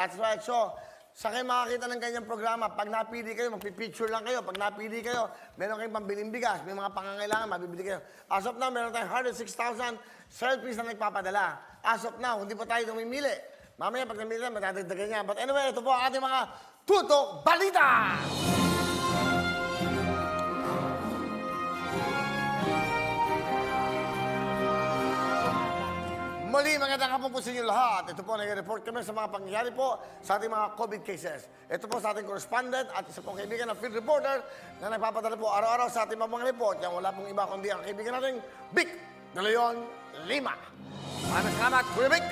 That's right. So, sa kayo makakita ng ganyang programa, pag napili kayo, magpipicture lang kayo. Pag napili kayo, meron kayong pambiling bigas, may mga pangangailangan, mabibili kayo. As of now, meron tayong 106,000 selfies na nagpapadala. As of now, hindi pa tayo namimili. Mamaya, pag namili na, matadagdagan niya. But anyway, ito po ang ating mga Tutok Balita! Muli, magandang hapon po sa inyo lahat. Ito po, nag-report kami sa mga pangyayari po sa ating mga COVID cases. Ito po sa ating correspondent at isa pong kaibigan na field reporter na nagpapadala po araw-araw sa ating mga report. Yang wala pong iba kundi ang kaibigan natin, Vic de Leon Lima. Maraming salamat, Kuya Vic.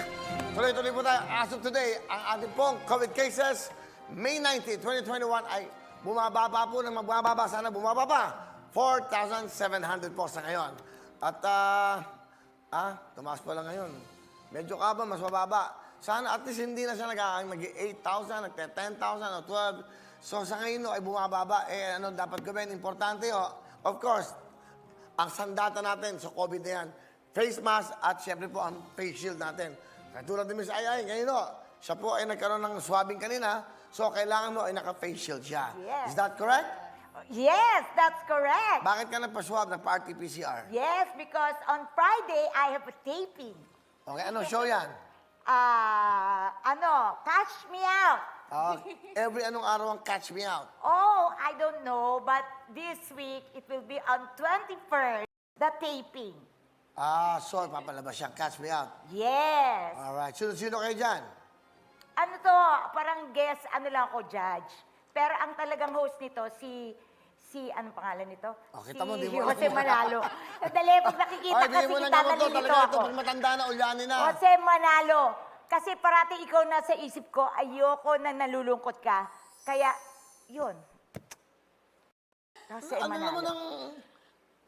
Tuloy-tuloy po tayo. As of today, ang ating pong COVID cases, May 19, 2021 ay bumababa po ng magbababa. Sana bumababa. 4,700 po sa ngayon. At, tumaas pa lang ngayon. Medyo kaba, mas mababa. Sana at least hindi na siya nag-8,000, nag-10,000 o 12. So sa ngayon ay bumababa. Ano dapat gawin? Importante of course, ang sandata natin sa COVID na yan, face mask at syempre po ang face shield natin. Katulad ni Miss Ay, ngayon siya po ay nagkaroon ng swabbing kanina, so kailangan mo ay naka-face shield siya. Yes. Is that correct? Yes, that's correct. Bakit ka nagpa-swab ng RT-PCR? Yes, because on Friday, I have a taping. Okay, ano show yan? Catch Me Out. Every anong araw ang Catch Me Out? Oh, I don't know, but this week, it will be on 21st, the taping. So papalabas siyang Catch Me Out. Yes. Alright, sino kayo dyan? Ano to, parang guest, lang ako, judge. Pero ang talagang host nito, anong pangalan nito? Kita mo, di Si mo Jose Manalo. Dali, pag nakikita kasi bigyan mo kita, ng gamot to. nalilito Talaga ito, ako. pag matanda na, ulyanin na. Jose Manalo. Kasi parati ikaw nasa isip ko, ayoko na nalulungkot ka. Kaya, yun. Jose Ano naman Manalo.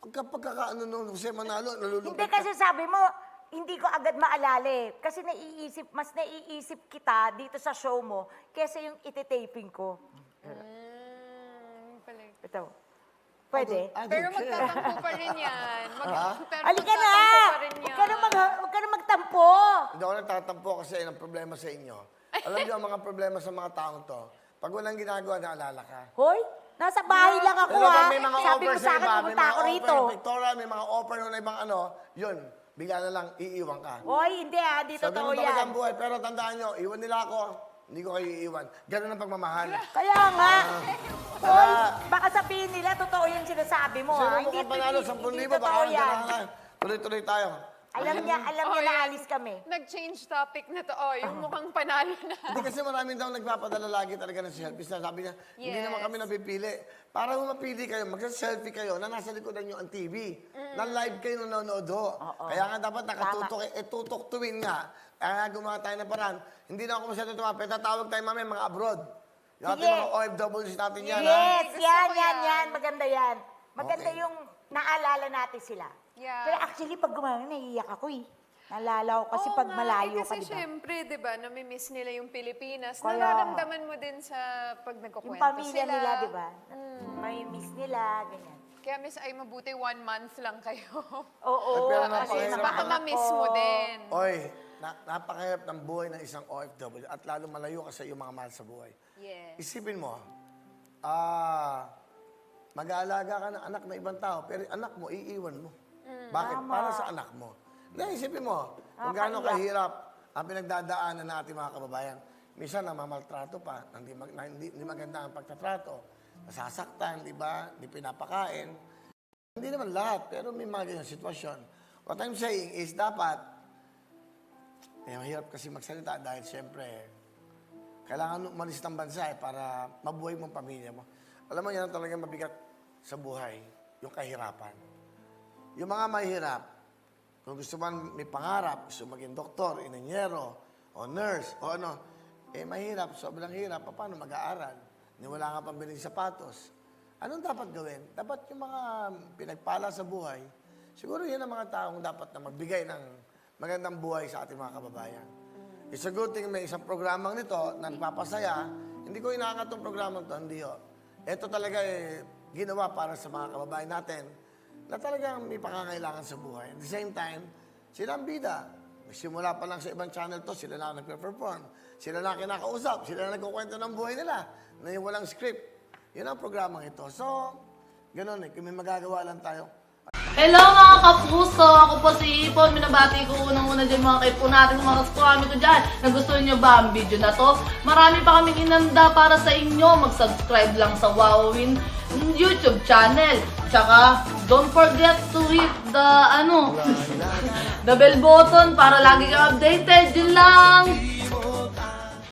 ang pagkakaano nung Jose Manalo, nalulungkot Hindi kasi sabi mo, hindi ko agad maalala eh. Kasi mas naiisip kita dito sa show mo kesa yung ititaping ko. Ito. Pwede? Pero magtatampo pa rin yan. Pero Halika na! magtatampo pa rin yan. Huwag ka na magtampo! Hindi ako nagtatampo kasi ang problema sa inyo. Alam niyo ang mga problema sa mga taong to. Pag walang ginagawa, naalala ka. Hoy, nasa bahay lang ako Pero ha. pag may mga Sabi offer mo sa sa akin, iba, may pumunta mga ako offer rito. ng Victoria, may mga offer ng ibang yun, bigla na lang iiwan ka. Hoy, hindi ha, di So, totoo ganun talaga yan. ang buhay. Pero tandaan nyo, iwan nila ako, hindi ko kayo iiwan. Ganun ang pagmamahal. Kaya nga. Hoy, Wala. baka sabihin nila, totoo yung sinasabi mo Sino ha. mo kang panalo, 10,000, baka totoo yan. ganun. Tuloy-tuloy tayo. Alam niya na alis kami. Nag-change topic na to. Yung mukhang panalo na. Hindi kasi maraming daw nagpapadala lagi talaga ng selfies na sabi niya, hindi Yes. naman kami napipili. Para kung mapili kayo, magsa-selfie kayo na nasa likodan nyo ang TV. Na live kayo nanonood ho. Kaya nga dapat nakatutok, tutok tuwin nga. Kaya nga gumawa tayo ng paraan. Hindi na ako masyado tumapit. Tatawag tayo mamaya mga abroad. Yung ating Sige. mga OFWs natin yan. ha? Yes, Gusto yan, ko yan, yan. yan. Maganda yan. Maganda Okay. yung naalala natin sila. Yeah. Pero actually, pag gumana, naiiyak ako eh. Naalala ko kasi pag malayo ka, kasi di ba? syempre, di ba, namimiss nila yung Pilipinas. Kaya Nararamdaman mo din sa pag Yung nagkukwento pamilya sila. nila, di ba? May miss nila, ganyan. Kaya miss ay mabuti 1 month lang kayo. Oo, Ay, pero kasi napakahirap Baka naman ma-miss mo din. Oy, napakahirap ng buhay ng isang OFW at lalo malayo ka sa iyong mga mahal sa buhay. Yes. Isipin mo, mag-aalaga ka ng anak na ibang tao, pero yung anak mo, iiwan mo. Bakit? Tama. Para sa anak mo. Isipin mo, kung gaano kahirap ang pinagdadaanan ng ating mga kababayan. Minsan, namamaltrato pa, hindi maganda ang pagtatrato. Nasasaktan, di ba? Hindi pinapakain. Hindi naman lahat, pero may mga ganyan sitwasyon. What I'm saying is, dapat, mahirap kasi magsalita dahil siyempre, kailangan umalis ng bansa para mabuhay mong pamilya mo. Alam mo, yan ang talagang mabigat sa buhay, yung kahirapan. Yung mga mahirap, kung gusto man may pangarap, gusto maging doktor, inanyero, o nurse, o mahirap, sobrang hirap, paano mag-aaral? Wala nga pambiling sapatos. Anong dapat gawin? Dapat yung mga pinagpala sa buhay, siguro yan ang mga taong dapat na magbigay ng magandang buhay sa ating mga kababayan. It's a good thing may isang programang nito na nagpapasaya. Hindi ko inaangat itong programang to, hindi ho. Ito talaga ginawa para sa mga kababayan natin na talagang may pangangailangan sa buhay. At the same time, sila ang bida. Simula pa lang sa ibang channel to, sila na nagpe-perform. Sila na kinakausap, sila na nagkukwento ng buhay nila na yung walang script. Yun ang programang ito. So, ganun eh, kung may magagawa lang tayo. Hello mga kapuso! Ako po si Ipon. Minabati ko unang-una dyan mga kaipo natin, mga kaskwami ko dyan. Nagustuhan nyo ba ang video na to? Marami pa kaming inanda para sa inyo. Mag-subscribe lang sa Wowin YouTube channel. Tsaka, don't forget to hit the, the bell button para lagi kang updated. Yun lang!